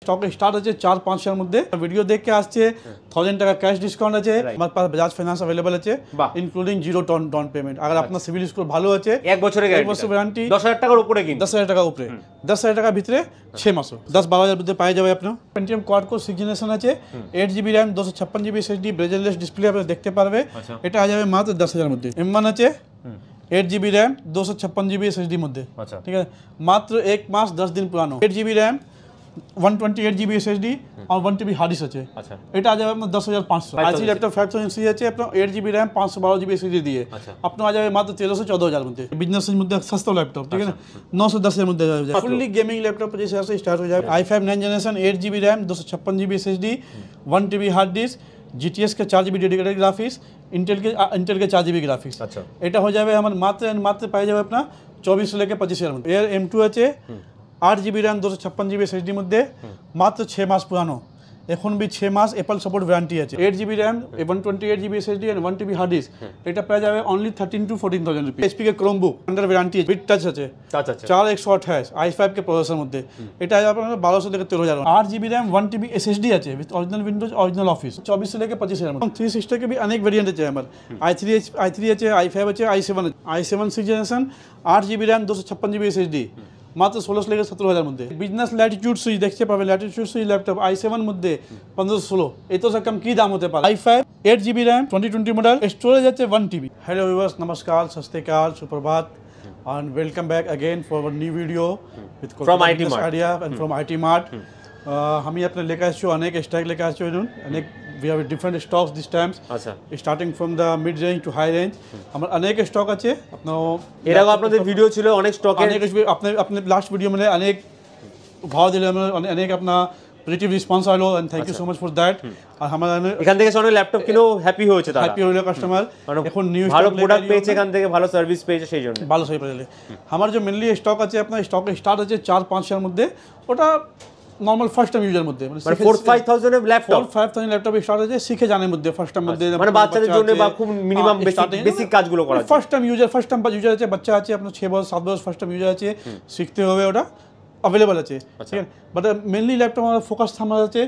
Stock start আছে 4-5 এর মধ্যে। ভিডিও দেখে আসছে 1000 টাকা ক্যাশ ডিসকাউন্ট আছে। আমার পাশে বাজাজ ফাইন্যান্স अवेलेबल আছে, ইনক্লুডিং জিরো ডাউন পেমেন্ট। अगर আপনার সিভিল স্কোর ভালো আছে 1 বছরের গ্যারান্টি 10000 টাকার উপরে কিনতে 10000 টাকার উপরে 10000 টাকার ভিতরে 6 মাস 10-12 মধ্যে পাওয়া যাবে আপনার। পেন্টিয়াম কোয়াড কোর 6 জেনারেশন আছে, 8GB RAM 256GB SSD বেজেলেস display আপনি দেখতে পারবে। এটা आ যাবে মাত্র 10000 মধ্যে। M1 আছে 8GB RAM 256GB SSD মধ্যে, ঠিক আছে, মাত্র 1 মাস 10 দিন পুরানো। 8GB RAM 128GB SSD और 1TB हार्ड डिस्क আছে। এটা आ যাবে আপনার 10500। i3 ল্যাপটপ 5000 আছে আপনার 8GB RAM 512GB SSD দিয়ে আপনার आ যাবে মাত্র 13-14000 মধ্যে। বিজনেসের মধ্যে সস্তা ল্যাপটপ, ঠিক আছে, 910 এর মধ্যে आ যাবে। ফুললি গেমিং ল্যাপটপ जैसे से स्टार्ट हो जाए। i5 9 generation 8GB RAM 256GB SSD 1TB hard disk, GTX के 4GB डेडिकेटेड ग्राफिक्स, इंटेल के 4GB ग्राफिक्स। এটা हो যাবে আমার মাত্র পাই যাবে আপনার 24 থেকে 25000 মধ্যে। এর M2 আছে 8GB RAM 256GB SSD মধ্যে মাত্র 6 মাস পুরানো। এখন भी 6 মাস অ্যাপল সাপোর্ট ওয়ারেন্টি আছে। 8GB RAM 128GB SSD and 1TB hard disk. এটা পেয়ে যাবে অনলি 13 to 14000 রুপি। HP के Chromebook under warranty with touch আছে। 4128 i5 के प्रोसेसर মধ্যে। এটা আপনার 1200 থেকে 13000। 8GB RAM 1TB SSD আছে with original Windows original office 24 से लेकर 25000 মধ্যে। 360 के भी अनेक वेरिएंट আছে আমার। i3 আছে, i5 আছে, i7 6 generation 8GB RAM 256GB SSD মাত্র 16 থেকে 17000 মধ্যে। বিজনেস ল্যাটিটিউড সুইচ দেখতে পাবে, ল্যাটিটিউড সুইচ ল্যাপটপ i7 মধ্যে 1516। এতো সে কম কি দাম হতে পারে। i5 8GB RAM 2020 model, storage আছে 1TB। हेलो व्यूअर्स, नमस्कार, सत श्री अकाल, सुप्रभात and welcome back again for our new video with from IT Mart idea and from IT Mart। हम अपने लेकर आए अनेक स्टॉक लेकर आए अनेक we have different stocks this times, starting from the mid range to high range। আমার অনেক স্টক আছে। আপনার এর আগে আপনাদের ভিডিও ছিল অনেক স্টক অনেক আপনি লাস্ট ভিডিও মানে অনেক ভালো দিলে অনেক আপনার পজিটিভ রেসপন্স আইলো and thank you so much for that. আর আমাদের এখান থেকে অনেক ল্যাপটপ কিনেও হ্যাপি হয়েছে, তারা হ্যাপি হলো কাস্টমার। এখন নিউ ভালো প্রোডাক্ট পেয়েছে, এখান থেকে ভালো সার্ভিস পেয়েছে, সেই জন্য ভালো সেই পেলে। আমার যে মেনলি স্টক আছে আপনার স্টক স্টার্ট আছে 4-5 এর মধ্যে। ওটা নরমাল ফার্স্ট টাইম ইউজার মধ্যে মানে 4-5000 এর ল্যাপটপ 4-5000 ল্যাপটপ স্টার্ট আছে শিখে জানার মধ্যে ফার্স্ট টাইম মধ্যে মানে বাচ্চাদের জন্য বা খুব মিনিমাম বেসিক কাজগুলো করা আছে। ফার্স্ট টাইম ইউজার আছে, বাচ্চা আছে আপনার 6 বছর 7 বছর ফার্স্ট টাইম ইউজার আছে, শিখতে হবে, ওটা अवेलेबल আছে, ঠিক আছে। বাট মেনলি ল্যাপটপ আমার ফোকাস থামার আছে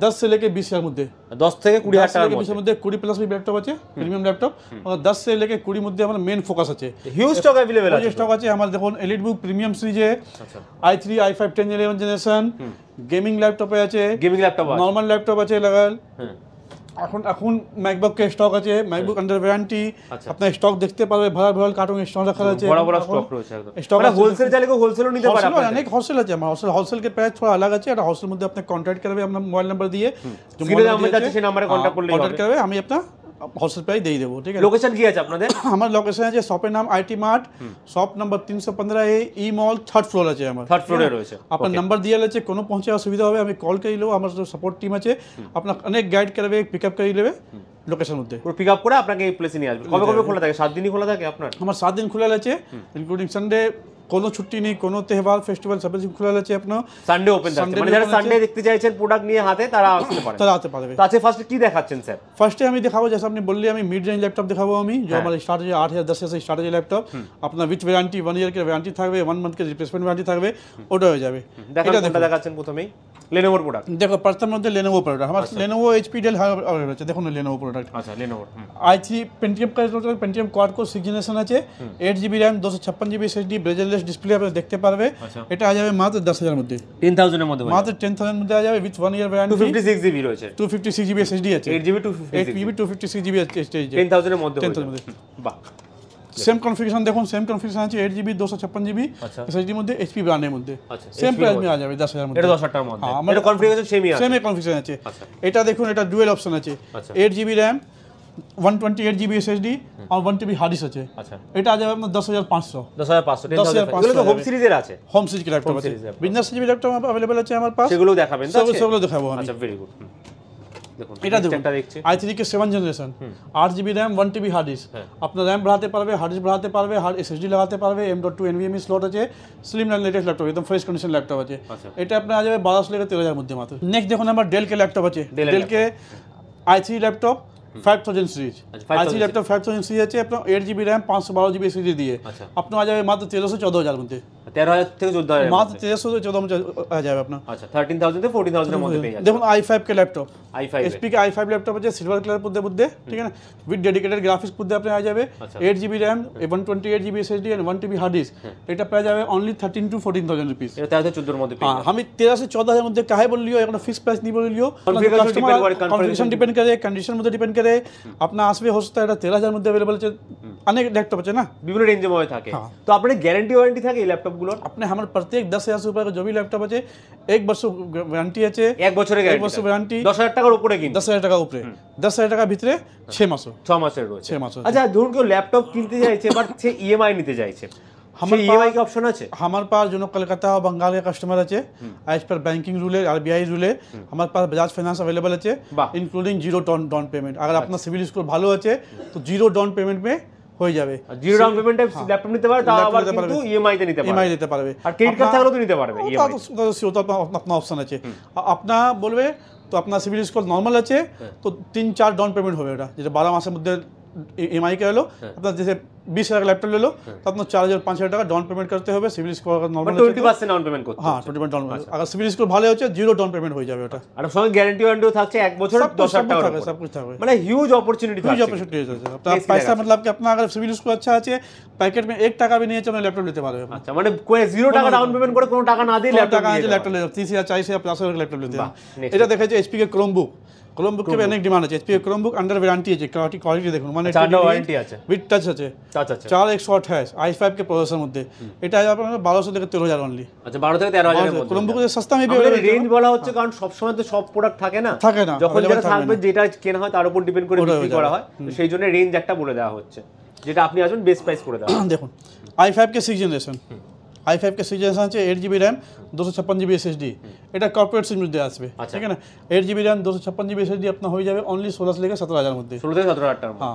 10 से लेके 20000 মধ্যে, 10 থেকে 20000 টাকার মধ্যে 20 প্লাস ল্যাপটপ আছে, প্রিমিয়াম ল্যাপটপ। আর 10 से लेके 20 মধ্যে আমার মেন ফোকাস আছে। হিউজ স্টক अवेलेबल আছে, স্টক আছে আমার। দেখুন এলিটবুক প্রিমিয়াম সিরিজে i3 i5 10 11 জেনারেশন গেমিং ল্যাপটপে আছে, গেমিং ল্যাপটপ আছে, নরমাল ল্যাপটপ আছে লাগাল। এখন ম্যাকবুক কে স্টক আছে, ম্যাকবুক আন্ডার ওয়ারেন্টি। আপনার স্টক দেখতে পারবে, ভরা কার্টুন স্টক রাখা আছে, বড় বড় স্টক রয়েছে একদম। স্টক মানে হোলসেল চাইলে হোলসেলও নিতে পারে আপনারা। অনেক হোলসেল আছে আমার। হোলসেল के प्राइस थोड़ा अलग আছে। এটা হোলসেল মধ্যে আপনি কন্টাক্ট করবে আপনার মোবাইল নাম্বার দিয়ে, যে মোবাইল নাম্বার আছে সেই নম্বরে কন্টাক্ট করলেই হবে। কন্টাক্ট করবে, আমি আপনার হোলসেল প্রাইস দিয়ে দেবো, ঠিক আছে। লোকেশন কি আছে আপনাদের? আমার লোকেশন আছে শপের নাম IT mart, shop number 315 E mall 3rd floor আছে আমার। 3rd ফ্লোরে রয়েছে। আপনার নাম্বার দিয়ে আছে, কোনো পৌঁছে অসুবিধা হবে আমি কল করে নেবো। আমার সাপোর্ট টিম আছে, আপনার অনেক গাইড করবে, পিকআপ করে নেবে লোকেশন মধ্যে। পুরো পিকআপ করে আপনাকে এই প্লেসে নিয়ে আসবে। কবে খোলা থাকে? 7 দিনই খোলা থাকে আপনার? আমার 7 দিন খোলা আছে, ইনক্লুডিং সানডে। কোনো ছুটি নেই, কোনো তেহবার ফেস্টিভ্যাল সব কিছু খোলা আছে আপনার। সানডে ওপেন থাকে, মানে যারা সানডে দেখতে চাইছেন প্রোডাক্ট নিয়ে হাতে, তারা আসতে পারে, তারা আসতে পারবে। তো আচ্ছা, ফার্স্টে কি দেখাচ্ছেন স্যার? ফার্স্টে আমি দেখাবো, जैसे আপনি বললি, আমি মিড রেঞ্জ ল্যাপটপ দেখাবো আমি। जो हमारा स्टार्ट है 8000 10,000 से स्टार्ट है लैपटॉप। अपना विथ वारंटी 1 ईयर के वारंटी থাকবে, 1 मंथ के रिप्लेसमेंट वारंटी থাকবে, ওটা হয়ে যাবে। এটা দেখাচ্ছেন প্রথমেই লেনোভোর প্রোডাক্ট। দেখো প্রথম মধ্যে লেনোভো প্রোডাক্ট আমার। লেনোভো HP ডেল আছে, দেখুন লেনোভো প্রোডাক্ট। আচ্ছা, Lenovo i3 Pentium quad core 6 generation আছে, 8GB RAM 256GB SSD বেজেলেস display আপনি দেখতে পারবে। এটা आ যাবে মাত্র 10000 মধ্যে, 10000 এর মধ্যে, মাত্র 10000 মধ্যে आ যাবে উইথ 1 ইয়ার ওয়ারেন্টি। 256GB রয়েছে, 256GB SSD আছে, 8GB 256GB SSD 10000 এর মধ্যে। বাহ, সেম কনফিগারেশন দেখুন, সেম কনফিগারেশন আছে 8GB 256GB SSD মধ্যে, HP ব্র্যান্ডের মধ্যে। সেম প্রাইস মে आ যাবে 10000 মধ্যে। এটা 10000 টাকার মধ্যে। এটা কনফিগারেশন সেমই আছে, সেম কনফিগারেশন আছে। এটা দেখুন, এটা ডুয়াল অপশন আছে, 8GB RAM 128GB SSD আর 1TB হার্ড ডিস্ক আছে। এটা आ যাবে আপনার 10500। 10500 এগুলো তো হোম সিরিজের আছে, হোম সিরিজ ল্যাপটপ আছে। বিজনেস সিরিজ ল্যাপটপ अवेलेबल আছে আমার পাশে, সেগুলো দেখাবেন তো? সেগুলো দেখাবো আমি। আচ্ছা, ভেরি গুড। দেখুন এটা দেখুন, i3 के 7 generation 8GB RAM 1TB hard disk. আপনার RAM বাড়াতে পারবে, হার্ড ডিস্ক বাড়াতে পারবে, হার্ড SSD লাগাতে পারবে, M.2 NVMe স্লট আছে, স্লিম এন্ড লেটেস্ট ল্যাপটপ, একদম ফ্রেশ কন্ডিশন ল্যাপটপ আছে। এটা আপনার आ যাবে 1200 থেকে 13000 মধ্যে মাত্র। নেক্সট দেখুন, আমার ডেল কে ল্যাপটপ আছে, ডেল কে i3 laptop 5000 series. i3 laptop 5000 series আছে, আপনার 8GB RAM 512GB SSD দিয়ে আপনার आ যাবে মাত্র 13-14000 মধ্যে। 13,000 থেকে 14,000 মাত্র 1300 থেকে 14,000 आ जाएगा अपना। আচ্ছা 13,000 থেকে 14,000 এর মধ্যে পেয়ে যাচ্ছে দেখুন i5 के लैपटॉप i5 एचपी के i5 लैपटॉप আছে সিলভার কালার মধ্যে ঠিক আছে উইথ ডেডিকেটেড গ্রাফিক্স মধ্যে আপনি आ যাবে 8GB RAM 128GB SSD and 1TB hard disk এটা পেয়ে যাবে অনলি 13 to 14,000 रुपीस। এটা 13 থেকে 14 এর মধ্যে পেয়ে हाँ हम 13 से 14,000 মধ্যে কাহে বল লিও এখন ফিক্স প্রাইস नहीं बोल लियो কনফিগারেশন ডিপেন্ড করে কন্ডিশন মধ্যে ডিপেন্ড করে আপনা আসবে हो सकता है এটা 13,000 মধ্যে अवेलेबल আছে অনেক ল্যাপটপ আছে না বিভিন্ন রেঞ্জের মধ্যে থাকে তো আপনাদের গ্যারান্টি ওয়ারেন্টি থাকে এই ল্যাপটপগুলোর अपने हमारे प्रत्येक 10,000 से ऊपर का जो भी लैपटॉप আছে 1 বছর ওয়ারেন্টি আছে 1 বছরের এক গ্যারান্টি বছর ওয়ারেন্টি 10,000 টাকার উপরে কিন্তু 10,000 টাকা উপরে 10,000 টাকা ভিতরে 6 মাস 6 মাসের রয়েছে 6 মাস আচ্ছা ধরুন কেউ ল্যাপটপ কিনতে চাইছে বাট সে ইএমআই নিতে চাইছে हमारे ইএমআই কি অপশন আছে हमारे पास जो कलकत्ता और बंगाल के कस्टमर আছে आज पर बैंकिंग रूल है आरबीआई रूल है हमारे पास बजाज फाइनेंस अवेलेबल আছে বাহ। इंक्लूडिंग जीरो डाउन पेमेंट अगर अपना सिविल स्कोर ভালো আছে তো জিরো ডাউন পেমেন্ট में হয়ে যাবে জিরো ডাউন পেমেন্টে ল্যাপটপ নিতে পারে তাও আবার কিন্তু ইএমআই তে নিতে পারে ইএমআই দিতে পারবে আর ক্রেডিট কার্ড থাকলেও তো নিতে পারবে ইএমআই तो अपना ऑप्शन আছে अपना বলবে তো আপনার সিভিল স্কোর নরমাল আছে তো 3-4 ডাউন পেমেন্ট হবে এটা যেটা 12 মাসের মধ্যে ईएमआई का लो अपना जैसे 20,000 का लैपटॉप ले लो तो अपना 4,000-5,000 টাকা ডাউন পেমেন্ট করতে হবে সিভিল স্কোর अगर নরমাল আছে 20% ডাউন পেমেন্ট করতে হ্যাঁ 20% ডাউন अगर সিভিল স্কোর ভালো আছে জিরো ডাউন পেমেন্ট হয়ে যাবে ওটা আর সঙ্গে গ্যারান্টি ওয়ারেন্টিও থাকছে 1 বছর 10,000 টাকা सब कुछ থাকবে মানে হিউজ অপরচুনিটি हुई থাকছে अपॉर्चुनिटी है अपना पैसा मतलब कि अपना अगर सिविल स्कोर अच्छा আছে पैकेट में 1 টাকা भी नहीं है तो लैपटॉप लेते পারবে আচ্ছা মানে কোন 0 টাকা ডাউন পেমেন্ট করে কোনো টাকা না দিয়ে ল্যাপটপ টাকা আছে ল্যাপটপ लेते 30,000 40,000 50,000 का लैपटॉप लेते हैं এটা দেখা যাচ্ছে एचपी के क्रोमबुक क्रोमबुक के अनेक डिमांड আছে एचपी के क्रोमबुक अंडर वारंटी আছে কোয়ালিটি দেখুন মানে চারটা ওয়ারেন্টি আছে উইথ টাচ আছে আচ্ছা আচ্ছা 4128 i5 के प्रोसेसर মধ্যে এটা আপনার 1200 থেকে 13,000 অনলি আচ্ছা 12 থেকে 13,000 এর মধ্যে क्रोमबुक से सस्ता में भी আমাদের রেঞ্জ বলা হচ্ছে কারণ সব সময় তো সব প্রোডাক্ট থাকে না থাকে না যখন যেটা থাকবে যেটা কেনা হয় তার উপর ডিপেন্ড করে বিক্রি করা হয় তো সেই জন্য রেঞ্জ একটা বলে দেওয়া হচ্ছে যেটা আপনি আসবেন বেস্ট প্রাইস করে দেওয়া দেখুন i5 के 6 जनरेशन i5 के 6 जनरेशन আছে 8GB RAM 256GB SSD এটা কর্পোরেট সিম মধ্যে আসবে ঠিক আছে না 8GB RAM 256GB SSD আপনার হয়ে যাবে অনলি 16 থেকে 17,000 মধ্যে 16 থেকে 17,000 টাকা हाँ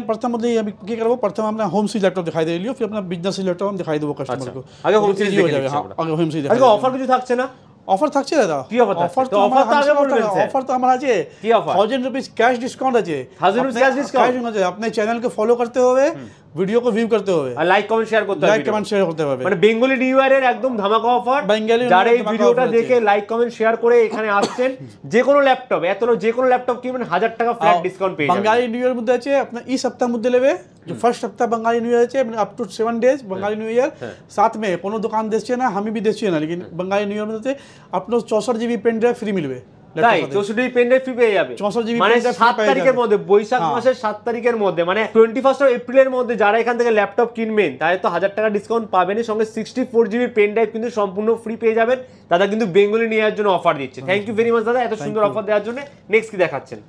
प्रथम मध्य अभी क्या करो प्रथम अपना होम सी लैपटॉप दिखाई दे लियो फिर अपना बिजनेस लैपटॉप हम दिखाई देबो कस्टमर को আগে হোম সিরিজ हो जाएगा हाँ आगे होम सी আজকে অফার কিছু থাকছে না অফার থাকছে দাদা কি offer থাকছে? অফার তো offer তো আগে বলবেন স্যার। অফার তো আমার আছে কি offer? 1000 रुपीस कैश डिस्काउंट আছে 1000 रुपीस cash discount? আছে अपने चैनल को फॉलो करते হবে ভিডিও को व्यू करते হবে আর লাইক কমেন্ট শেয়ার করতে হবে লাইক কমেন্ট শেয়ার করতে হবে মানে বেঙ্গলি নিউ ইয়ারের একদম ধামাকা অফার বেঙ্গলি নিউ যারা এই ইয়ারের ধামাকা ভিডিওটা offer দেখে লাইক কমেন্ট শেয়ার করে এখানে আসছেন যে কোনো ল্যাপটপ যে কোনো ল্যাপটপ কিনবেন 1000 টাকা ফ্ল্যাট ডিসকাউন্ট পেয়ে যাবেন बंगाली न्यू ईयर মধ্যে আছে আপনার এই সপ্তাহের মধ্যে নেবে जो फर्स्ट सप्ताह बंगाली न्यू ईयर আছে মানে up to 7 days Bengali new year साथ में কোনো দোকান দিচ্ছে না আমি भी দিচ্ছি না लेकिन बंगाली न्यू ईयर মধ্যে আপনার 64GB পেন ড্রাইভ ফ্রি মিলবে তাই 64 পেন ড্রাইভ ফ্রি পেয়ে যাবে 64GB মানে pen drive free 7 পেয়ে তারিখের যাবে। মধ্যে বৈশাখ মাসের 7 তারিখের মধ্যে মানে 21st অফ এপ্রিলের মধ্যে যারা এখান থেকে ল্যাপটপ কিনবেন তাদের তো 1000 টাকা ডিসকাউন্ট পাবেনই সঙ্গে 64GB পেন ড্রাইভ কিন্তু সম্পূর্ণ ফ্রি পেয়ে যাবেন দাদা কিন্তু বেঙ্গলি নেওয়ার জন্য অফার দিচ্ছে থ্যাংক ইউ ভেরি মাচ দাদা এত সুন্দর অফার দেওয়ার জন্য নেক্সট কি দেখাচ্ছেন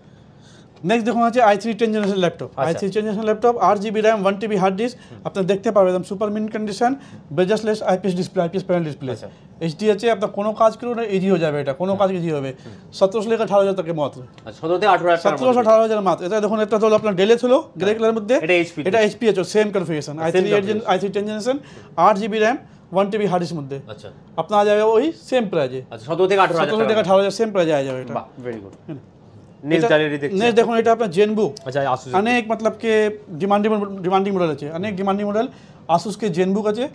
নেক্সট দেখুন আছে i3 10 generation laptop i3 10 generation laptop 8GB RAM 1TB hard disk আপনি দেখতে পাবেন একদম super mint condition bezelless IPS display IPS panel display HD আছে আপনার কোনো কাজ করুন ইজি হয়ে যাবে এটা কোনো কাজ ইজি হবে 1700 থেকে 18,000 টাকা মাত্র আচ্ছা 17 থেকে 18,000 টাকা 1700 18,000 মাত্র এটা দেখুন একটা হলো আপনার ডেলে ছিল গ্রে কালারের মধ্যে এটা HP এটা এইচপি আছে same configuration i3 10 generation 8GB RAM 1TB hard disk মধ্যে আচ্ছা আপনার आ যাবে ওই সেম প্রাইজে আচ্ছা 17 থেকে 18,000 1700 থেকে 18,000 সেম প্রাইজে आ যাবে এটা বাহ ভেরি গুড নেক্সট গ্যালারি দেখছি নেক্সট দেখুন এটা আপনার জেনবুক আচ্ছা আসুস अनेक मतलब के डिमांडिंग मॉडल আছে अनेक डिमांडिंग मॉडल आसुस के जेनबुक আছে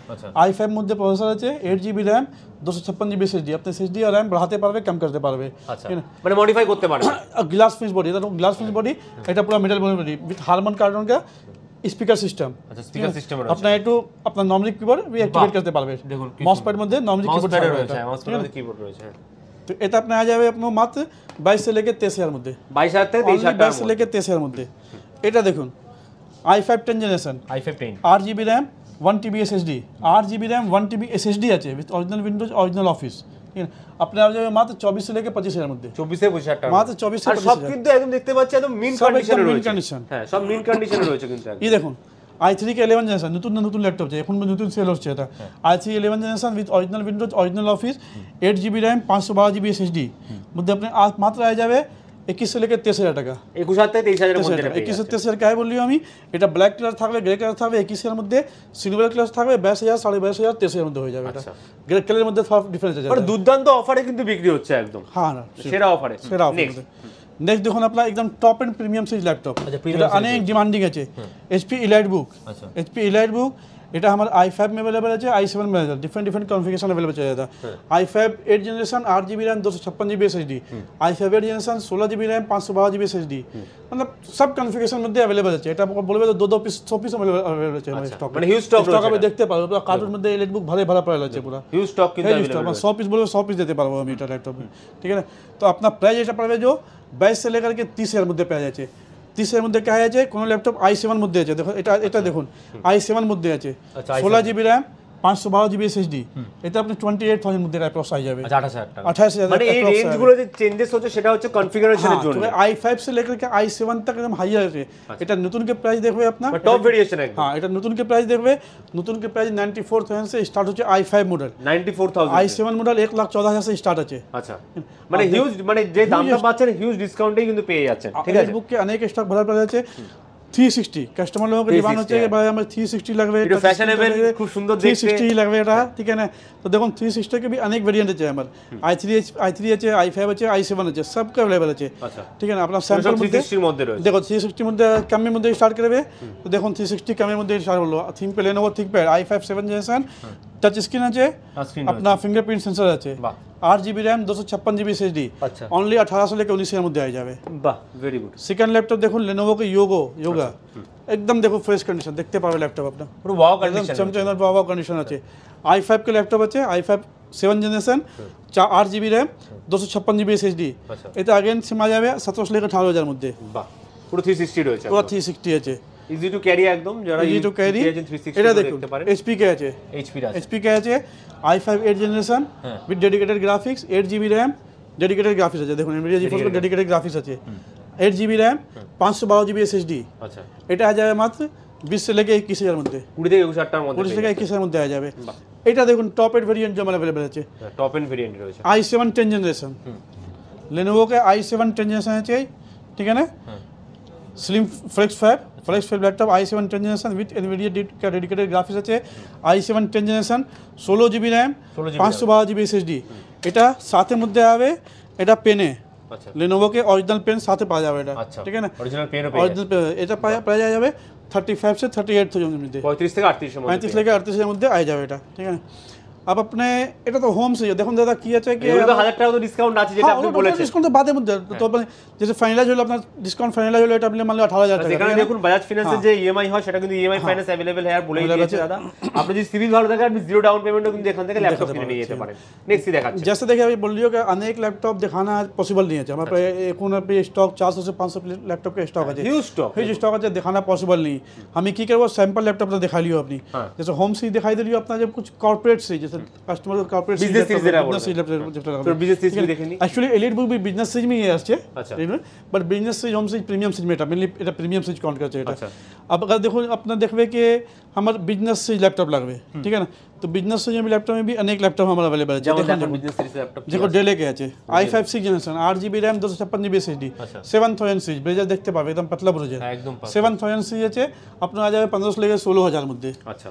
i5 মধ্যে প্রসেসর আছে 8GB RAM 256GB SSD আপনি SSD আর RAM বাড়াতে পারবে কম করতে পারবে আচ্ছা মানে মডিফাই করতে পারবে গ্লাস ফিনিশ বডি এটা গ্লাস ফিনিশ বডি এটা পুরো মেটাল বডি উইথ হারমান কার্ডন का স্পিকার সিস্টেম আচ্ছা স্পিকার সিস্টেম রয়েছে আপনি একটু আপনার নরমালি কিবোর্ড भी অ্যাক্টিভেট করতে পারবে দেখুন মাউস প্যাড মধ্যে নরমালি মাউস কিবোর্ড প্যাড রয়েছে মাউস প্যাডে কিবোর্ড রয়েছে তো এটা আপনি आ যাবে আপনার মাত্র 22 से लेके 23,000 মধ্যে 22,000 থেকে 23,000 টাকা 22 से लेके 23,000 মধ্যে এটা দেখুন i5 10 generation i5 10 8GB RAM 1TB SSD 8GB RAM 1TB SSD আছে with original Windows original office ঠিক আছে আপনি आ যাবে মাত্র 24 से लेके 25,000 মধ্যে 24 থেকে 25,000 টাকা মাত্র 24 से আর সব 25,000 কিন্তু একদম দেখতে পাচ্ছি একদম মিন সব কন্ডিশনে একদম mint রয়েছে condition। হ্যাঁ সব মিন কন্ডিশনে রয়েছে কিন্তু এই দেখুন i3 के 11 জেনারেশন নতুন ল্যাপটপ আছে এখন নতুন সেল হচ্ছে এটা i3 11 generation with original Windows original office 8GB RAM 512GB SSD মধ্যে আপনি মাত্র आ যাবে 21 से लेके 23,000 টাকা 21,000 থেকে 23,000 এর মধ্যে 21 से 23,000 কাহে বললি আমি এটা ব্ল্যাক কালার থাকবে গ্রে কালার থাকবে 21 এর মধ্যে সিলভার কালার থাকবে 22,000 22,500 23,000 এর মধ্যে হয়ে যাবে এটা গ্রে কালারের মধ্যে সব ডিফারেন্স আছে মানে দুর্দান্ত অফারে কিন্তু বিক্রি হচ্ছে একদম হ্যাঁ না সেরা অফারে সেরা নেক্সট নেক্সট দেখুন আপনার একদম top end premium size laptop আচ্ছা, premium এটা size অনেক ডিমান্ডিং আছে HP Elite Book আচ্ছা HP Elite Book এটা আমার i5 में अवेलेबल है, i7 में अवेलेबल, डिफरेंट कॉन्फ़िगरेशन अवेलेबल चाहिए था। i5 8 generation 8 GB RAM 256 GB SSD, i5 8 generation 16 GB RAM 512 GB SSD, मतलब सब কনফিগারেশন মধ্যে अवेलेबल আছে। এটা বলবে তো 2 পিস 100 পিস अवेलेबल আছে আমার স্টক, মানে হিউজ স্টক স্টক আপনি দেখতে পারো, পুরো কার্টুন মধ্যে এলিট বুক ভরে ভরা পড়ে আছে পুরো হিউজ স্টক কিন্তু अवेलेबल 100 পিস বলবে 100 পিস দিতে পারবো আমি এটা ল্যাপটপ में, ठीक है ना। तो अपना प्राइस এটা পড়বে जो 22 से लेकर के 30 এর মধ্যে পেয়ে যাচ্ছে। 30 এর মধ্যে কে আছে, কোন ল্যাপটপ i7 মধ্যে আছে, দেখো এটা দেখুন i7 মধ্যে আছে, 16 GB র‍্যাম 512 GB SSD, এটা আপনি 28000 মধ্যে অ্যাপ্রক্স আই যাবে। আচ্ছা 28000 টাকা, 28000 মানে এই রেঞ্জ গুলো যে চেঞ্জেস হচ্ছে সেটা হচ্ছে কনফিগারেশনের জন্য। i5 से लेकर के i7 तक एकदम हाई है। এটা নতুন के प्राइस দেখবে আপনার টপ ভেরিয়েশন একদম। হ্যাঁ, এটা নতুন के प्राइस দেখবে, নতুন के प्राइस 94000 से স্টার্ট হচ্ছে i5 মডেল, 94000, i7 মডেল 1,14,000 से স্টার্ট আছে। আচ্ছা, মানে হিউজ, মানে যে দামটা পাচ্ছেন হিউজ ডিসকাউন্টেই কিন্তু পেয়ে যাচ্ছেন, ঠিক আছে। বুক के अनेक स्टॉक भरा पड़ा আছে। 360 কাস্টমার লোগোকে ডিমান্ড হচ্ছে যে ভাই আমার 360 লাগবে, এটা ফ্যাশনেবল, খুব সুন্দর দেখতে 360 লাগবে এটা, ঠিক है ना। तो देखो 360 के भी अनेक वेरिएंट আছে আমার, i3 আছে, i5 আছে, i7 আছে, सब का अवेलेबल আছে। আচ্ছা, ঠিক আছে না, আপনার স্যাম্পল মধ্যে 360 এর মধ্যে রয়েছে। দেখো 360 মধ্যে কমের মধ্যে স্টার্ট করবে, তো দেখুন 360 কমের মধ্যে স্টার্ট হলো। ThinkPad, Lenovo ThinkPad i5 7 generation, touch screen আছে, अपना फिंगरप्रिंट सेंसर আছে, 8 GB रैम 256 GB SSD, আচ্ছা, অনলি 1800 থেকে 19 এর মধ্যে আই যাবে। বাহ, ভেরি গুড। সেকেন্ড ল্যাপটপ দেখুন Lenovo के योगा एकदम देखो फ्रेश कंडीशन দেখতে পাবে ল্যাপটপ আপনার, পুরো ওয়াও একদম কন্ডিশন, চমচমার ওয়াও কন্ডিশন আছে। i5 के लैपटॉप আছে, i5 7 generation 8 GB RAM 256 GB SSD, আচ্ছা, এটা अगेन সিম आ যাবে 17 থেকে 18000 মধ্যে। বাহ, পুরো 360 রয়েছে, পুরো 360 আছে, ইজি টু ক্যারি একদম, যারা ইজি টু ক্যারি। 360 এটা দেখুন দেখতে পারেন। HP কে আছে, HP কে আছে, i5 8 generation with dedicated graphics, 8 GB RAM dedicated graphics আছে, দেখুন NVIDIA GeForce को ডেডিকেটেড গ্রাফিক্স আছে, 8 GB रैम 512 GB SSD, আচ্ছা, এটা आ যাবে মাত্র 20 से लेके 21000 মধ্যে, 20 থেকে 21000 টাকার মধ্যে, 20 থেকে 21000 মধ্যে आ যাবে। এটা দেখুন টপ এড ভেরিয়েন্ট जो हमारे अवेलेबल আছে, টপ এন্ড ভেরিয়েন্ট রয়েছে, i7 10 जनरेशन, Lenovo के i7 10 जनरेशन আছে, ঠিক है ना। Slim flex fab laptop i7 10 generation with NVIDIA का डेडिकेटेड ग्राफिक्स আছে, i7 10 generation 16 GB RAM 512 GB SSD, এটা সাথে মধ্যে হবে, এটা পেনে, আচ্ছা, Lenovo के ओरिजिनल पेन साथे पाया जावे এটা, আচ্ছা, ঠিক है ना। অরিজিনাল পেনও পেয়ে ओरिजिनल पेन এটা পাওয়া যাবে 35 से 38000 এর মধ্যে, 35 থেকে 38 এর মধ্যে, 35 থেকে 38 এর মধ্যে আই যাবে এটা, ঠিক আছে। अब अपने এটা তো হোম से দেখুন দাদা কি আছে কি এগুলো তো 1000 টাকা তো ডিসকাউন্ট আছে যেটা আপনি বলেছেন, ডিসকাউন্ট তো বাদের মধ্যে, তো মানে যেটা ফাইনালাইজ হলো আপনার ডিসকাউন্ট ফাইনালাইজ হলো এটা আপনি মানলে 18000 টাকা। এখানে দেখুন বাজাজ ফাইন্যান্সের যে ইএমআই হয় সেটা কিন্তু ইএমআই ফাইন্যান্স अवेलेबल है আর বলেই দিয়েছে দাদা। আপনি যদি সিভিল ভালো থাকে আপনি জিরো ডাউন পেমেন্টও কিন্তু এখান থেকে ল্যাপটপ কিনে নিয়ে যেতে পারেন। নেক্সট দেখাচ্ছি, जैसे देखिए अभी बोल रही हो कि अनेक लैपटॉप दिखाना पॉसिबल नहीं है, हमारे पे कोना पे स्टॉक 400 से 500 लैपटॉप के स्टॉक है, হিউজ स्टॉक है, दिखाना पॉसिबल नहीं। हमें की करबो सैंपल लैपटॉप तो दिखा लियो अपनी, जैसे होम से दिखाई दे लियो अपना, जब कुछ कॉर्पोरेट से जैसे कस्टमर कॉर्पोरेट बिजनेस सीरीज तो बिजनेस सीरीज भी देखेंगे एक्चुअली एलिट बुक भी बिजनेस सीरीज में ही আসছে, अच्छा, but business series home series premium series में এটা मेनली এটা প্রিমিয়াম सीरीज काउंट करছে এটা। अच्छा, अब अगर देखो अपना देखबे कि हमारे बिजनेस सीरीज लैपटॉप লাগবে, ठीक है ना। तो बिजनेस सीरीज में लैपटॉप में भी अनेक लैपटॉप हमारा अवेलेबल है, যেমন দেখুন বিজনেস সিরিজ ল্যাপটপ देखो डेल के আছে i5 6 generation 8 GB RAM 256 GB SSD, 7000 series ব্রেজার দেখতে পাবে একদম পাতলা ব্রেজার, একদম 7000 सीरीज আছে, আপনার आ যাবে 1500 থেকে 16000 মধ্যে। আচ্ছা,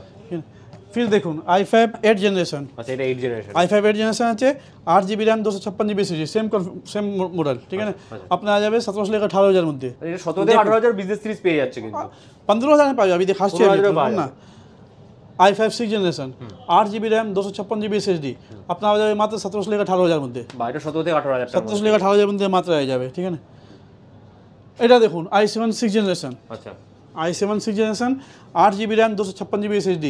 फिर देखুন i5 8 जनरेशन, আচ্ছা এটা 8 জেনারেশন, i5 8 जनरेशन আছে 8 GB RAM 256 GB SSD, same model, ठीक है ना। আপনার आ যাবে 1700 থেকে 18000 মধ্যে, এটা 17 থেকে 18000 বিজনেস সিরিজ পেয়ে যাচ্ছে কিন্তু 15000 में पाओगे अभी दिखाচ্ছি 15000 পাওয়া না। i5 6 generation 8 GB RAM 256 GB SSD, আপনার आ যাবে মাত্র 1700 থেকে 18000 মধ্যে, বা এটা 17 থেকে 18000 টাকা, 1700 থেকে 18000 মধ্যে মাত্র আই যাবে, ঠিক है ना। এটা দেখুন i7 6 जनरेशन, আচ্ছা i7 6 generation 8 GB RAM 256 GB SSD,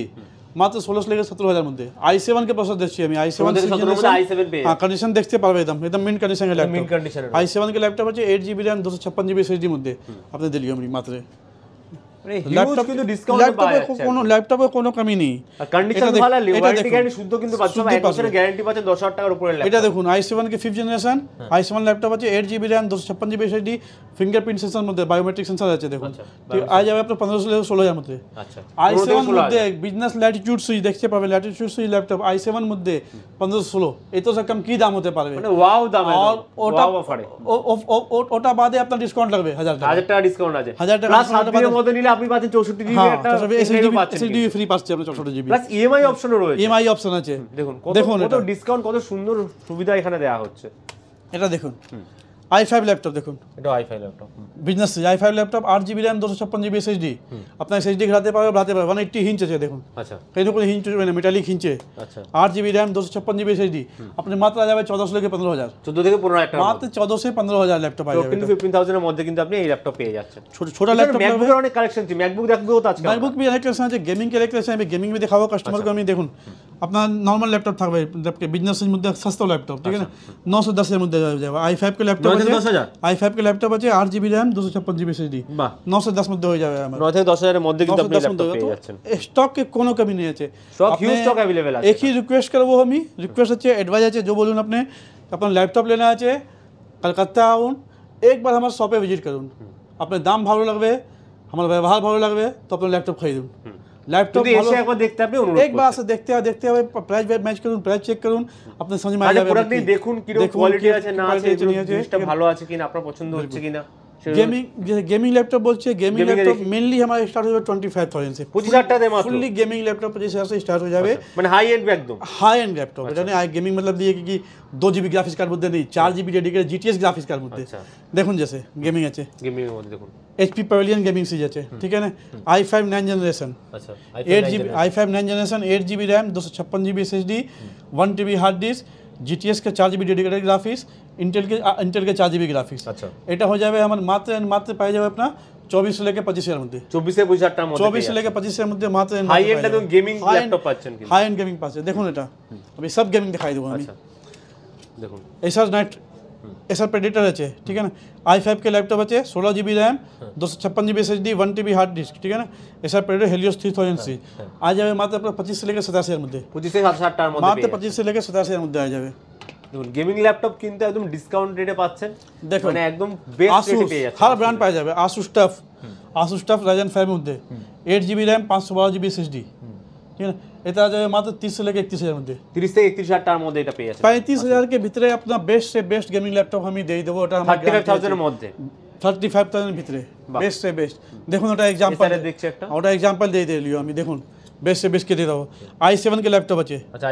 মাত্র 1600 থেকে 17000 মধ্যে। i7 के প্রসেসর দেখছি আমি, i7 17 থেকে 17 মধ্যে i7 পেয়ে হ্যাঁ কন্ডিশন দেখতে পারবে একদম মিন কন্ডিশনের ল্যাপটপ, মিন কন্ডিশনের i7 के लैपटॉप আছে 8 GB रैम 256 GB SSD মধ্যে আপনি দিলি আমি মাত্র। মানে হিউজ কিন্তু ডিসকাউন্ট পাওয়া যাচ্ছে, ল্যাপটপে কোনো কমি নেই, আর কন্ডিশন ভালো, ওয়ারেন্টি গ্যারান্টি শুদ্ধ কিন্তু পাচ্ছেন, 1 বছরের গ্যারান্টি পাচ্ছেন, 10000 টাকার উপরে ল্যাপটপ। এটা দেখুন i7 के 5th जनरेशन i7 लैपटॉप আছে 8 GB RAM 256 GB SSD, fingerprint sensor মধ্যে বায়োমেট্রিক সেন্সর আছে দেখুন, ঠিক আই যাবে আপনার 1500 থেকে 16000 মধ্যে। আচ্ছা i7 মধ্যে বিজনেস ল্যাটিটিউড সুইচ দেখতে পাবে, ল্যাটিটিউড সুইচ ল্যাপটপ i7 মধ্যে 1516, এত সে কম কি দাম হতে পারবে, মানে ওয়াও দাম है, और ওটা ওয়াও অফারে ওটা বাদে আপনার ডিসকাউন্ট লাগবে 1000 টাকা, 1000 টাকা ডিসকাউন্ট আছে, 1000 টাকা প্লাস 7 দিনের মধ্যে নিলে আপনি পাচ্ছেন 64 জিবি একটা SSD ফ্রি পাচ্ছেন আপনি 64 GB, প্লাস ইএমআই অপশনও রয়েছে, EMI অপশন আছে দেখুন দেখুন কত ডিসকাউন্ট, কত সুন্দর সুবিধা এখানে দেওয়া হচ্ছে। এটা দেখুন i5 ল্যাপটপ দেখুন, এটা i5 laptop, business i5 laptop 8GB RAM 256GB SSD, আপনার SSD ঘাতে পারবে 180 ইঞ্চ আছে দেখুন, আচ্ছা এই দেখুন হিঞ্চ মানে মেটালিক হিঞ্চে, আচ্ছা 8GB RAM 256GB SSD, আপনি মাত্র যাবে 14 থেকে 15,000, 14 থেকে 15,000 টাকা, মাত্র 14 থেকে 15,000 ল্যাপটপ পাওয়া যাবে। কিন্তু 15,000 এর মধ্যে কিন্তু আপনি এই ল্যাপটপ পেয়ে যাচ্ছেন। ছোট ল্যাপটপ ম্যাকবুক এর অনেক কালেকশন আছে, ম্যাকবুক দেখবো তো আজকে। ম্যাকবুক भी इलेक्ट्रिशियन আছে, গেমিং के इलेक्ट्रिशियन আমি গেমিং भी দেখাবো কাস্টমারকে। আমি দেখুন আপনার নরমাল ল্যাপটপ থাকবে, বিজনেসের মধ্যে সস্তা ল্যাপটপ, ঠিক আছে 910 এর মধ্যে যাবে। i5 के ল্যাপটপ আছে, 10,000 i5 के ল্যাপটপ আছে 8GB RAM 256GB SSD, বাহ 910 মধ্যে হয়ে যাবে আমার। 9 থেকে 10,000 এর মধ্যে কিন্তু আপনি ল্যাপটপ পেয়ে যাচ্ছেন। স্টক के কোনো कमी नहीं আছে, স্টক হিউজ স্টক अवेलेबल আছে। एक ही रिक्वेस्ट करबो আমি, रिक्वेस्ट আছে एडवाइस আছে, जो बोलून अपने अपन लैपटॉप लेना আছে कलकत्ता आउन, एक बार हमारे शॉपे विजिट करूँ, अपने दाम ভালো লাগবে, हमारा व्यवहार ভালো লাগবে, तो अपना लैपटॉप खरीदून। लैपटॉप এসে একবার দেখতে হবে, অনুরোধ एक बार से देखते हुए प्राइस मैच करूँ, प्राइस चेक करूँ, अपने समझ में आ जाए প্রোডাক্ট দেখুন কি রকম কোয়ালিটি আছে না আছে, জিনিসটা ভালো আছে কিনা, আপনার পছন্দ হচ্ছে কিনা। गेमिंग लैपटॉप बोलते हैं, गेमिंग लैपटॉप मेनली हमारा स्टार्ट हो जाए 25,000 से, 25,000 টাকা মাত্র। फुल्ली गेमिंग लैपटॉप 25,000 से स्टार्ट हो जाए, মানে হাই এন্ড একদম हाई एंड लैपटॉप। এটা नहीं गेमिंग मतलब ये कि 2GB গ্রাফিক্স কার্ড মধ্যে নেই, 4GB dedicated GTX graphics card মধ্যে দেখুন, जैसे गेमिंग আছে, গেমিং এর মধ্যে দেখুন HP Pavilion गेमिंग सीरीज আছে, ठीक है ना, i5 9 जनरेशन, আচ্ছা i5 9 generation 8GB RAM 256GB SSD 1TB hard disk, GTX के 4GB डेडिकेटेड ग्राफिक्स, इंटेल के 4GB ग्राफिक्स। আচ্ছা এটা হয়ে যাবে আমার মাত্র পাই যাবে আপনার 24 থেকে 25 এর মধ্যে, 24 থেকে 25,000 টাকার মধ্যে 24 থেকে 25 এর মধ্যে মাত্র হাই এন্ড একদম গেমিং ল্যাপটপ পাচ্ছেন কিন্তু। হাই এন্ড গেমিং পাচ্ছে দেখুন, এটা আমি সব গেমিং দেখাই দেবো আমি। আচ্ছা দেখুন एसर नाइट एसर प्रेडिटर আছে, ठीक है ना, i5 के लैपटॉप আছে 16GB RAM 256GB SSD 1TB hard disk, ठीक है ना, एसर प्रेडिटर हेलियोस 3000C आ जाए मात्र আপনার 25 से लेकर 87 এর মধ্যে, 25 থেকে 60 টাকার মধ্যে মাত্র 25 से लेकर 87 এর মধ্যে आ যাবে। দেখুন গেমিং ল্যাপটপ কিন্তু একদম ডিসকাউন্ট রেটে পাচ্ছেন, দেখুন মানে একদম বেস্ট রেটে Asus পেয়ে যাচ্ছেন। हर ब्रांड পাওয়া যাবে, Asus TUF Ryzen 5 এর মধ্যে 8GB RAM 512GB SSD, ঠিক আছে, এটা आ जाए मात्र 30 से लेकर 31 এর মধ্যে, 30 থেকে 31,000 টাকার মধ্যে এটা পেয়ে যাচ্ছেন। 35,000 के ভিতরে আপনার বেস্ট से বেস্ট গেমিং ল্যাপটপ আমি দিয়ে দেবো, ওটা আমার 35,000 এর মধ্যে 35,000 এর ভিতরে বেস্ট से বেস্ট। দেখুন ওটা एग्जांपल এসআরে দেখছি একটা, ওটা एग्जांपल দিয়ে লিও আমি, দেখুন বেস্ট से বেস্ট কে দিয়ে দেবো। i7 के लैपटॉप আছে, আচ্ছা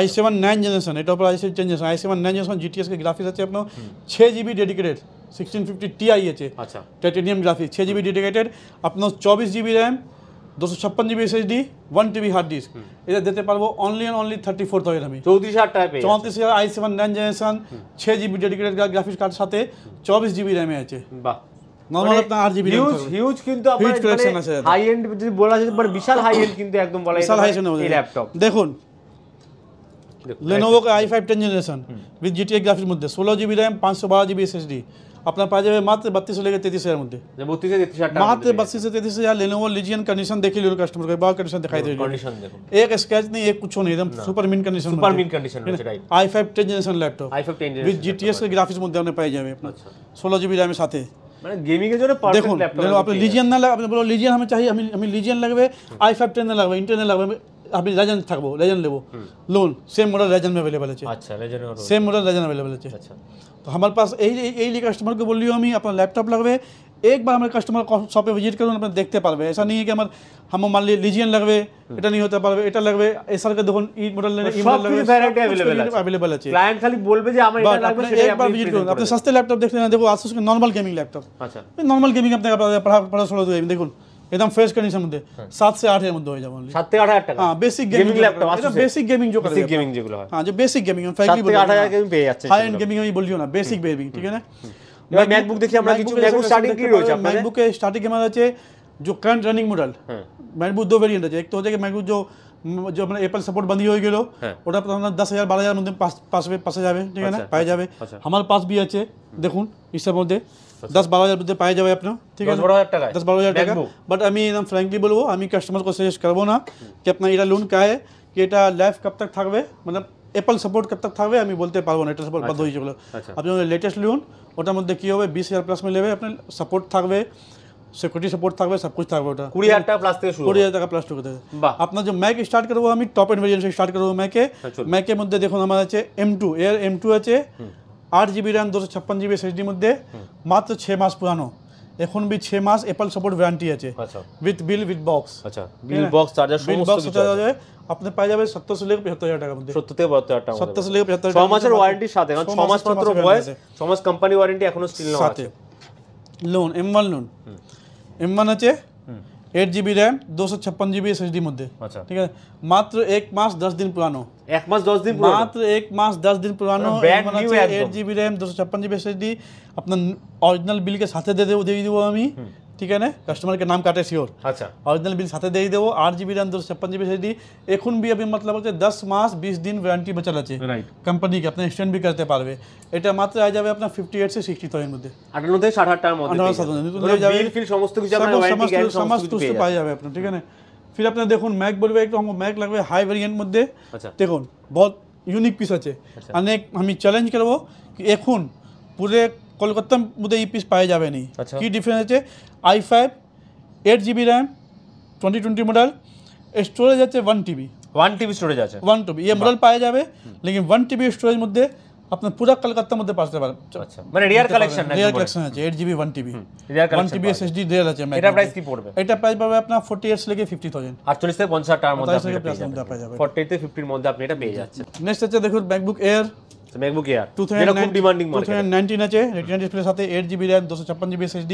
i7 9 जनरेशन, এটা উপর i7 generation, i7 9 generation GTX के ग्राफिक्स আছে আপনার 6GB डेडिकेटेड 1650 Ti আছে, আচ্ছা टाइटेनियम ग्राफिक्स 6GB डेडिकेटेड আপনার 24GB RAM 256GB SSD 1TB hard disk, এটা দিতে পারবো অনলি 34,000 আমি, 34,000 টাকা পেয়ে 34,000 i7 9 generation 6GB dedicated graphics card সাথে 24GB RAM আছে, বাহ নরমাল আপনার 8GB RAM হিউজ কিন্তু আপনার Huge collection আছে এটা। হাই এন্ড যদি বলা যায় মানে বিশাল হাই এন্ড কিন্তু একদম বলা বিশাল হাই যায় এই ল্যাপটপ। দেখুন Lenovo का i5 10 generation with GTX graphics মধ্যে 16GB RAM 512GB SSD আপনার পাওয়া যাবে মাত্র 32 से लेकर 33,000 এর মধ্যে, 32 থেকে 33,000 টাকা मात्र 32 से 33,000। Lenovo Legion कंडीशन देखिए लो कस्टमर को, बहुत कंडीशन दिखाई दे रही কন্ডিশন দেখুন, है, एक स्क्रैच नहीं, एक कुछ नहीं, एकदम सुपर मिन कंडीशन, সুপার মিন কন্ডিশন আছে right. i5 10 generation laptop i5 10 with GTX के গ্রাফিক্স মধ্যে আপনি পাই যাবে আপনার 16GB RAM এর সাথে। মানে গেমিং এর জন্য দেখুন পারফেক্ট ল্যাপটপ। আপনি লিজিয়ান না আপনি বলো লিজিয়ান আমি চাই, আমি লিজিয়ান লাগবে, i5 10 না লাগবে, ইন্টেল না লাগবে, আপনি রেজেন থাকবো, রেজেন लेबो लोन सेम मॉडल রেজেন में अवेलेबल আছে, আচ্ছা Legendre same model Ryzen available আছে। আচ্ছা तो हमारे पास यही कस्टमर को बोलियो हमें अपना लैपटॉप लगवे, एक बार हमारे कस्टमर शॉपे विजिट करूँ अपने देखते पारबे, ऐसा नहीं है कि हम मान ली लिजियन लगवे এটা नहीं होता पारबे, এটা লাগবে এসআর के দেখুন ই मॉडल लेने ই मॉडल लगवे, ভ্যারাইটি अवेलेबल আছে। ক্লায়েন্ট খালি বলবে যে আমার এটা But লাগবে আপনি সেটা एक बार विजिट करूँ, अपने सस्ते लैपटॉप देखते हैं, देखो Asus के नॉर्मल गेमिंग लैपटॉप, আচ্ছা नॉर्मल गेमिंग अपने पढ़ाশোনা তো দেখুন एकदम फ्रेश कंडीशन মধ্যে 7 से 8 এর মধ্যে হয়ে যাবে only। 7 থেকে 8,000 টাকা हां बेसिक গেমিং गेमिंग ল্যাপটপ এটা বেসিক গেমিং जो বেসিক গেমিং যেগুলো হয়, हां जो बेसिक गेमिंग हम 7 फ्रैंकली থেকে 8,000 টাকা পেয়ে যাচ্ছে। हाई एंड गेमिंग আমি বলিও না, বেসিক गेमिंग, ठीक है ना। এবার ম্যাকবুক দেখি আমরা কিছু ম্যাকবুক স্টার্টিং কি রয়েছে আপনাদের? मैकबुक के स्टार्टिंग के আছে जो करंट रनिंग मॉडल मैकबुक दो वेरिएंट আছে, एक तो হচ্ছে मैकबुक जो अपना एप्पल सपोर्ट बंद हो গেল ওটা আপনার 10,000 12,000 মধ্যে পাশে যাবে, ঠিক আছে না, পাওয়া যাবে। আমার পাস भी আছে দেখুন इसके মধ্যে 10-12,000 মধ্যে পাওয়া যাবে আপনার, ঠিক আছে 10-12,000 টাকা 10-12,000 টাকা। बट আমি एकदम फ्रैंकली বলবো, আমি কাস্টমার को सजेस्ट করব না कि अपना এটা লোন का है कि এটা লাইফ कब तक থাকবে, मतलब এপল সাপোর্ট কত তক থাকবে আমি বলতে পারবো না, এটা সাপোর্ট বন্ধ হয়ে যাবে। আপনি লেটেস্ট লোন ওটার মধ্যে কি হবে 20,000 প্লাস में लेवे, আপনার সাপোর্ট থাকবে, সিকিউরিটি সাপোর্ট থাকবে, সব কিছু থাকবে, ওটা 20,000 টাকা প্লাস থেকে শুরু 20,000 টাকা প্লাস টুকু থেকে। আপনার যে ম্যাক স্টার্ট করবো আমি টপ এন্ড ভেরিয়েন্ট से স্টার্ট করবো ম্যাকের মধ্যে দেখুন আমার আছে M2 এর M2 আছে 8GB RAM 256GB SSD মধ্যে মাত্র 6 মাস পুরানো, এখন भी 6 মাস এপল সাপোর্ট ওয়ারেন্টি আছে আচ্ছা উইথ বিল উইথ বক্স। আচ্ছা বিল বক্স চার্জার বিল সমস্ত বক্স কিছু চার্জ আছে, আপনি পেয়ে যাবেন 70 से लेकर 75,000 টাকার মধ্যে। 70 থেকে 72,000 টাকা 70 से लेकर 75,000 6 মাসের ওয়ারেন্টির সাথে, কারণ 6 মাস মাত্র বয়স, 6 মাস কোম্পানি ওয়ারেন্টি এখনো স্টিল নাও আছে। লোন M1 লোন M1 আছে 8GB RAM 256GB SSD মধ্যে। আচ্ছা ঠিক আছে, মাত্র 1 মাস 10 দিন পুরানো, 1 মাস 10 দিন পুরো, মাত্র 1 মাস 10 दिन पुरानो brand M1 new আছে একদম। 8GB RAM 256GB SSD আপনার অরিজিনাল বিল কে সাথে দিয়ে দেবো আমি, ঠিক আছে, कस्टमर के नाम काटे श्योर, আচ্ছা ओरिजिनल बिल साथे दे ही देवो। 8GB RAM 256GB SSD এখন भी अभी मतलब হচ্ছে 10 মাস 20 दिन ওয়ারেন্টি বচল আছে রাইট। কোম্পানি কে, আপনি এক্সটেন্ড भी करते পারবে। এটা মাত্র আই যাবে আপনার 58 से 60,000 এর মধ্যে, 58 থেকে 60,000 টাকার মধ্যে 58,000 পেয়ে যাবেন। বিল ফিল সমস্ত কিছু আপনার ওয়ারেন্টি গ্যারান্টি সমস্ত কিছু পেয়ে পাই যাবেন। যাবে আপনার, ঠিক আছে। फिर আপনি দেখুন ম্যাক বলবে একটু हमको ম্যাক লাগবে হাই ভেরিয়েন্ট মধ্যে। আচ্ছা দেখুন बहुत ইউনিক পিস আছে, অনেক আমি চ্যালেঞ্জ করব কি এখন পুরো কলকাতার মধ্যে এই পিস পাওয়া যাবে না। আচ্ছা। কি ডিফারেন্স আছে, i5 8GB RAM 2020 model, storage আছে 1TB, 1 টিবি স্টোরেজ আছে। 1TB ये মডেল পাওয়া যাবে, लेकिन 1TB স্টোরেজ মধ্যে আপনার পুরো কলকাতার মধ্যে পাওয়া পারবে। আচ্ছা মানে রিয়ার কালেকশন না, রিয়ার কালেকশন আছে 8GB 1TB, রিয়ার কালেকশন 1TB SSD রিয়ার আছে। এটা প্রাইস কি পড়বে? এটা প্রাইস পাবে আপনার 48 থেকে 50,000, 48 থেকে 50,000 টাকার মধ্যে 48 আপনি থেকে এটা পেয়ে 50,000 মধ্যে যাবেন। পাওয়া যাবে। 48 থেকে 50 এর মধ্যে আপনি এটা পেয়ে যাচ্ছেন। নেক্সট আছে দেখুন ম্যাকবুক এয়ার ম্যাকবুক এয়ার যেটা খুব ডিমান্ডিং মার্কেট। 2019 আছে রেটিনা ডিসপ্লে সাথে 8GB RAM 256GB SSD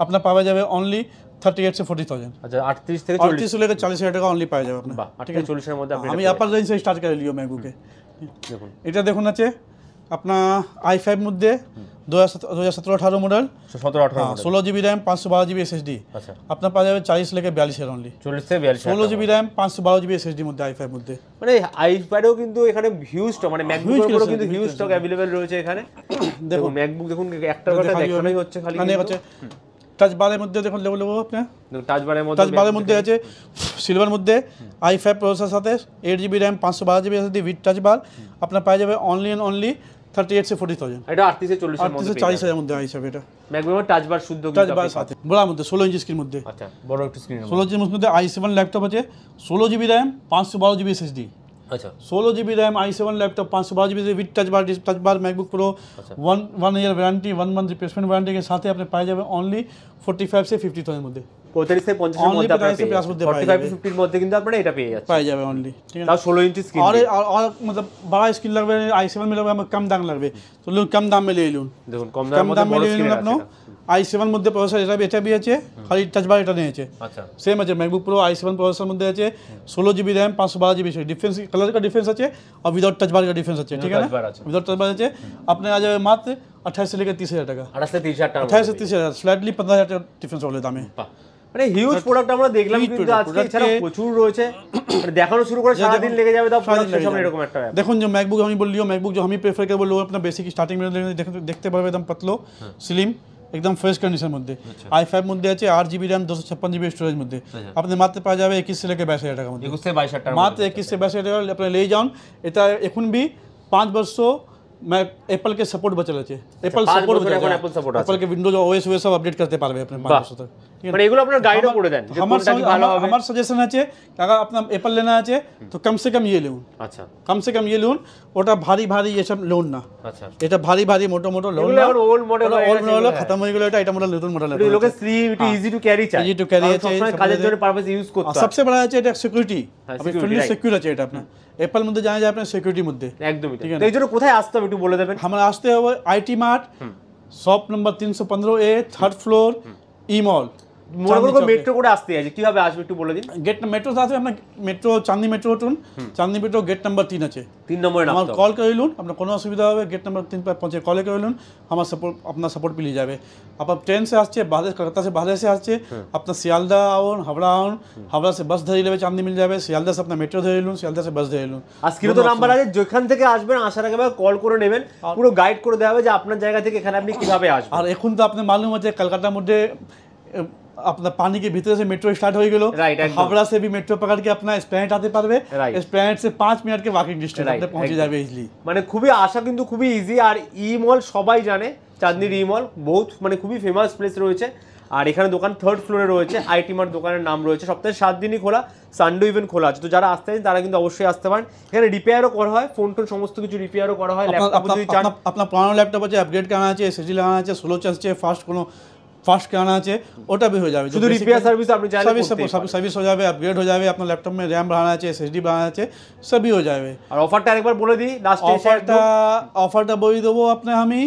আপনার পাওয়া যাবে অনলি 38 से 40,000। আচ্ছা 38 থেকে 40 38 से लेकर 40,000 টাকা অনলি পাওয়া যাবে আপনার। বাহ 38 থেকে 40 এর মধ্যে আপনি আমি আপার রেঞ্জ থেকে স্টার্ট করে লিও ম্যাকবুকে। দেখুন এটা দেখুন আছে আপনার i5 মধ্যে 2017-18 model, 17-18 model 16GB RAM 512GB SSD আচ্ছা আপনার পাওয়া যাবে 40 থেকে 42 এর অনলি। 40 থেকে 42 16GB RAM 512GB SSD মধ্যে i5 মধ্যে। মানে আইপ্যাডও কিন্তু এখানে হিউজ স্টক, মানে ম্যাকবুকের উপরও কিন্তু হিউজ স্টক अवेलेबल রয়েছে এখানে। দেখুন ম্যাকবুক দেখুন একটার কথা দেখানোই হচ্ছে খালি, মানে হচ্ছে টাচ বারের মধ্যে দেখুন লেভেল আপনি টাচ বারের মধ্যে, টাচ বারের মধ্যে আছে সিলভার মধ্যে i5 প্রসেসর সাথে 8GB RAM 512GB SSD with touch বার আপনার পাওয়া যাবে অনলি 38 से 40,000। এটা 38 থেকে 40 এর 38 মধ্যে से 40,000 মধ্যে i7 এটা ম্যাকবুকের টাচ বার শুদ্ধ টাচ কিন্তু বার সাথে বড় মধ্যে 16 ইঞ্চি স্ক্রিন মধ্যে। আচ্ছা বড় একটা স্ক্রিনের 16 ইঞ্চি মধ্যে i7 ল্যাপটপ আছে 16GB RAM 512GB SSD, আচ্ছা 16GB RAM i7 laptop 512GB with touch bar MacBook pro 1 year warranty 1 month replacement warranty के साथ ही आपने पाए जाए ओनली 45 से 50,000 মধ্যে। 45 থেকে 50 এর Only মধ্যে আপনারা 45 পেয়ে মধ্যে যাবেন। পাওয়া 45 যাবে। 50 এর মধ্যে কিন্তু আপনারা এটা পেয়ে যাচ্ছেন। पाए जाए ओनली, ठीक है। তাও 16 ইঞ্চি স্ক্রিন और मतलब बड़ा स्क्रीन लगवे i7 में लगवे हमें कम दाम लगवे तो लोग कम दाम में ले लूं, দেখুন কম कम দামের दाम মধ্যে में বড় ले স্ক্রিন लूं আছে अपनो i7 মধ্যে প্রসেসর এটা भी আছে খালি টাচ বার এটা নেই আছে আচ্ছা সেম আছে ম্যাকবুক প্রো i7 প্রসেসর মধ্যে আছে 16GB RAM 512GB से डिफरेंस कलर का डिफरेंस আছে और विदाउट टच बार का डिफरेंस আছে, ঠিক আছে, touch bar আছে। विदाउट टच बार আছে আপনি आ जाए मात्र 28 से लेकर 30,000 টাকা, 28 থেকে 30,000 টাকা 28 से 30,000 স্লাইটলি 15,000 টাকা ডিফারেন্স হলে দামে। মানে হিউজ প্রোডাক্ট আমরা দেখলাম Huge কিন্তু product, আজকে এছাড়া প্রচুর রয়েছে, মানে দেখানো শুরু করে সারা দিন লেগে যাবে, তাও প্রোডাক্ট শেষ হবে এরকম একটা ব্যাপার। দেখুন जो मैकबुक हम बोल लियो मैकबुक जो हम ही प्रेफर कर बोलो अपना बेसिक स्टार्टिंग में देखते পারবে একদম পাতলো স্লিম একদম ফ্রেশ কন্ডিশন মধ্যে i5 মধ্যে আছে 8GB RAM 256GB স্টোরেজ মধ্যে আপনি মাত্র পাওয়া যাবে 21 से लेकर 22,000 টাকা মধ্যে। 21 থেকে 22,000 টাকা মাত্র 21 से 22,000 টাকা আপনি ले जाओ। এটা এখন भी 5 বর্ষ मैं एप्पल के सपोर्ट बचल আছে, एप्पल 5 सपोर्ट বছর এখন Apple support আছে। एप्पल के विंडोज ओएस ওএস সব আপডেট করতে পারবে আপনি 5 বছর तक, ठीक है। মানে এগুলো আপনারা গাইডও করে দেন যে কোনটা কি ভালো হবে। আমার সাজেশন আছে अगर अपना एप्पल लेना আছে तो कम से कम ये लूं, আচ্ছা कम से कम ये लूं, ওটা ভারী ভারী এসব লোন না, আচ্ছা এটা ভারী ভারী মোটো মোটো লোন এগুলো না, এখন ওল্ড মডেল ওল্ড মডেল খতম হয়ে গেল, এটা মডেল নতুন মডেল একটু লোকে স্লিম একটু ইজি টু ক্যারি চাই, Easy to carry কারণ আছে, সবসময় সব কাজের জায়গায়। জন্য পারপাস ইউজ করতে আর হয়। সবচেয়ে বড় আছে এটা সিকিউরিটি, হ্যাঁ, আপনি security, ফুললি right. সিকিউর আছে এটা আপনার এপ্পল মধ্যে জানা যায় আপনার সিকিউরিটির মধ্যে। একদমই তাই। তো এই জন্য কোথায় আসতে হবে একটু বলে দেবেন। हमारा आस्ते হবে IT mart shop number 315A 3rd floor E mall মনে করো মেট্রো করে আসতে আছে, কিভাবে আসবে একটু বলে দিন। गेट मेट्रो আছে আপনার মেট্রো চাঁদনি মেট্রো টুন চাঁদনি মেট্রো গেট নাম্বার 3 আছে 3 নম্বরে আমার নামতে হবে। কল করিলুন আপনার কোনো অসুবিধা হবে গেট नंबर 3 पर पहुंचे कॉल करिलुन हमारा सपोर्ट अपना सपोर्ट मिल जाए। आप ट्रेन से আসছে बाहर कलकत्ता से बाहर से আসছে अपना सियालदा आउन हावड़ा से बस धरे लेवे चांदनी मिल जाए, सियालदा से अपना मेट्रो धरे लुन, सियालदा से बस धरे लुन। আর স্ক্রিনে তো নাম্বার আছে, যেখান থেকে আসবেন আসার আগে কল করে নেবেন, পুরো গাইড করে দেওয়া হবে যে আপনার জায়গা থেকে এখানে আপনি কিভাবে আসবেন। আর এখন তো আপনি মালুম আছে কলকাতার মধ্যে अपना पानी के भीतर से मेट्रो स्टार्ट हो गलो, Right, एकदम। हावड़ा से भी मेट्रो पकड़ के अपना स्प्लैनेड आते पारबे, Right। स्प्लैनेड से 5 मिनट के वॉकिंग डिस्टेंस Right, আপনি পৌঁছে যাবে ইজিলি। মানে খুবই আশা কিন্তু খুবই ইজি। আর ই মল সবাই জানে, চাঁদনির ই মল বহুত মানে খুবই ফেমাস প্লেস রয়েছে। আর এখানে দোকান 3rd ফ্লোরে রয়েছে, আইটি মার্ট দোকানের নাম রয়েছে, সপ্তাহে 7 দিনই খোলা, সানডে ইভেন্ট খোলা আছে। তো যারা আসতে চান তারা কিন্তু অবশ্যই আসতে পারেন। এখানে রিপেয়ারও করা হয়, ফোন টোন সমস্ত কিছু রিপেয়ারও করা হয়। ল্যাপটপ যদি চান अपना पुराना लैपटॉप আছে আপগ্রেড করানো আছে, এসএসডি লাগানো আছে, স্লো চলছে, ফাস্ট কোনো फास्ट कराना है ওটা भी हो जाए শুধু রিপেয়ার সার্ভিস আপনি চাইলে করতে পারেন। सर्विस हो जाए अपग्रेड हो जाए अपना लैपटॉप में रैम बढ़ाना चाहिए SSD बढ़ाना चाहिए सभी हो जाए আর অফারটা আরেকবার বলে দিই লাস্টে অফারটা বলে দেবো আপনার আমি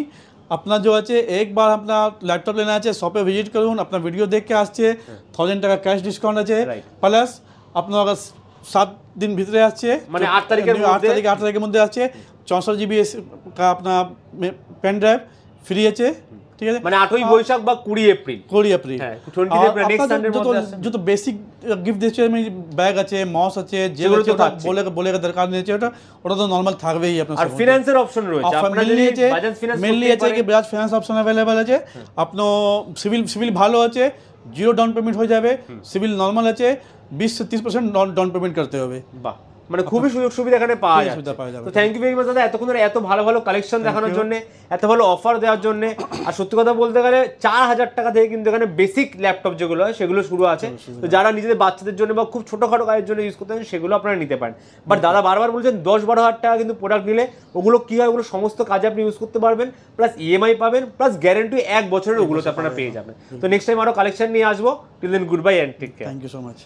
আপনার जो আছে एक बार अपना लैपटॉप लेना আছে শপে ভিজিট করুন আপনার ভিডিও দেখে আসছে 1000 টাকা ক্যাশ ডিসকাউন্ট আছে Right. প্লাস আপনার আবার 7 দিন ভিতরে আসছে মানে 8 তারিখের মধ্যে 8 তারিখের মধ্যে আছে 64 জিবি का अपना पेन ड्राइव फ्री আছে ঠিক আছে মানে 8ই বৈশাখ বা 20 এপ্রিল 20 এপ্রিল হ্যাঁ 20 এপ্রিল নেক্সট সানডের মধ্যে আসছে যত বেসিক গিফট দিচ্ছে আমি ব্যাগ আছে মাউস আছে সেগুলো তো যেগুলো থাকছে। বলে দরকার নেই ওটা তো নরমাল থাকবেই আপনার আর ফিনান্সের অপশন রয়েছে আপনারা যদি বাজাজ ফিনান্স মেনলি আছে কি বাজাজ ফিনান্স অপশন अवेलेबल আছে আপনার সিভিল ভালো আছে জিরো ডাউন পেমেন্ট হয়ে যাবে সিভিল নরমাল আছে 20 से 30% ডাউন পেমেন্ট করতে হবে বাহ মানে খুবই সুযোগ সুবিধা এখানে পাওয়া খুবই যায় সুবিধা পাওয়া যাবে। তো থ্যাংক ইউ ভেরি মাচ দাদা এতক্ষণ ধরে এত ভালো ভালো কালেকশন দেখানোর জন্য এত ভালো অফার দেওয়ার জন্য আর সত্যি কথা বলতে গেলে 4000 টাকা থেকে কিন্তু এখানে বেসিক ল্যাপটপ যেগুলো হয় সেগুলো শুরু আছে তো যারা নিজেদের বাচ্চাদের জন্য বা খুব ছোটখাটো কাজের জন্য ইউজ করতে চান সেগুলো আপনারা নিতে পারেন বাট দাদা বারবার বলছেন 10-12 হাজার টাকা কিন্তু প্রোডাক্ট নিলে ওগুলো কি হয় ওগুলো সমস্ত কাজে আপনি ইউজ করতে পারবেন প্লাস ইএমআই পাবেন প্লাস গ্যারান্টি 1 বছরের ওগুলোতে আপনারা পেয়ে যাবেন তো নেক্সট টাইম আরো কালেকশন নিয়ে আসবো till then goodbye and take care thank you so much